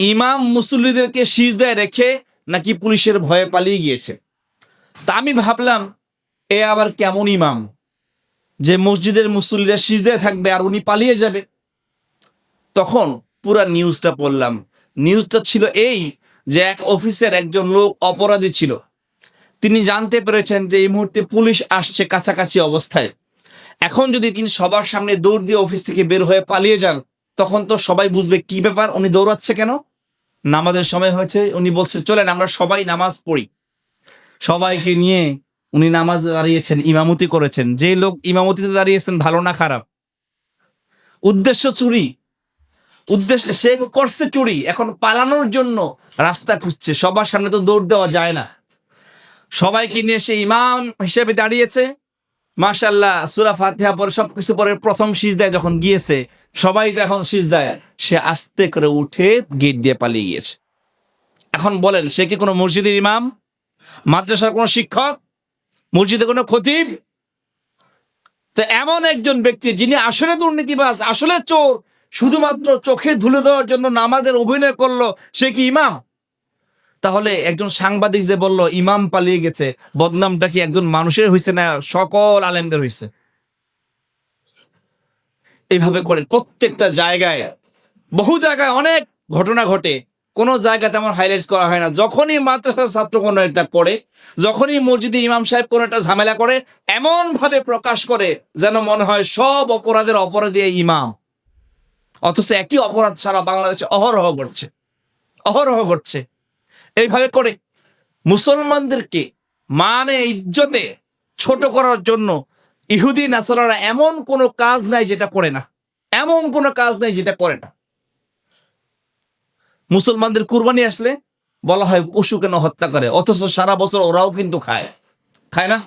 ইমাম মুসল্লিদেরকে সিজদায় রেখে নাকি পুলিশের ভয়ে পালিয়ে গিয়েছে। তা আমি ভাবলাম, এ আবার কেমন ইমাম যে মসজিদের মুসল্লিরা সিজদায় থাকবে আর উনি পালিয়ে যাবে। তখন পুরা নিউজটা পড়লাম। নিউজটা ছিল এই যে এক অফিসের একজন লোক অপরাধী ছিল। তিনি জানতে পেরেছেন যে এই মুহূর্তে পুলিশ আসছে কাছাকাছি অবস্থায়। এখন যদি তিনি সবার সামনে দৌড় দিয়ে অফিস থেকে বের হয়ে পালিয়ে যান, তখন তো সবাই বুঝবে কি ব্যাপার, উনি দৌড়াচ্ছে কেন। নামাজের সময় হয়েছে, উনি বলছে চলেন আমরা সবাই নামাজ পড়ি। সবাইকে নিয়ে উনি নামাজ দাঁড়িয়েছেন, ইমামতি করেছেন। যে লোক ইমামতিতে দাঁড়িয়েছেন ভালো না খারাপ? উদ্দেশ্য চুরি, উদ্দেশ্য সে করছে চুরি, এখন পালানোর জন্য রাস্তা খুঁজছে। সবার সামনে তো দৌড় দেওয়া যায় না। সবাইকে নিয়ে সে ইমাম হিসেবে দাঁড়িয়েছে। মাশাআল্লাহ, সূরা ফাতিহা পরে সবকিছু পরে প্রথম সিজদায় যখন গিয়েছে, সবাই তো এখন সিজদায়, সে আস্তে করে উঠে গেট দিয়ে পালিয়ে গিয়েছে। এখন বলেন, সে কি কোনো মসজিদের ইমাম, মাদ্রাসার কোনো শিক্ষক, মসজিদে কোনো খতিব? তো এমন একজন ব্যক্তি যিনি আসলে দুর্নীতিবাজ, আসলে চোর, শুধুমাত্র চোখে ধুলে দেওয়ার জন্য নামাজের অভিনয় করলো, সে কি ইমাম? তাহলে একজন সাংবাদিক যে বলল ইমাম পালিয়ে গেছে, বদনামটা কি একজন মানুষের হয়েছে না সকল আলেমদের হয়েছে? এইভাবে করেন প্রত্যেকটা জায়গায়, বহু জায়গায় অনেক ঘটনা ঘটে, কোনো জায়গায় তেমন হাইলাইট করা হয় না। যখনই মাদ্রাসার ছাত্র কোনো একটা করে, যখনই মসজিদে ইমাম সাহেব কোনো একটা ঝামেলা করে, এমন ভাবে প্রকাশ করে যেন মনে হয় সব অপরাধের অপরাধী এই ইমাম। অথচ একই অপরাধ সারা বাংলাদেশে অহরহ ঘটছে, অহরহ ঘটছে। এইভাবে করে মুসলমানদেরকে মানে ইজ্জতে ছোট করার জন্য ইহুদি নাসারারা এমন কোনো কাজ নাই যেটা করে না, এমন কোনো কাজ নাই যেটা করে না। মুসলমানদের কুরবানি আসলে বলা হয় পশু কেন হত্যা করে, অথচ সারা বছর ওরাও কিন্তু খায়, খায় না?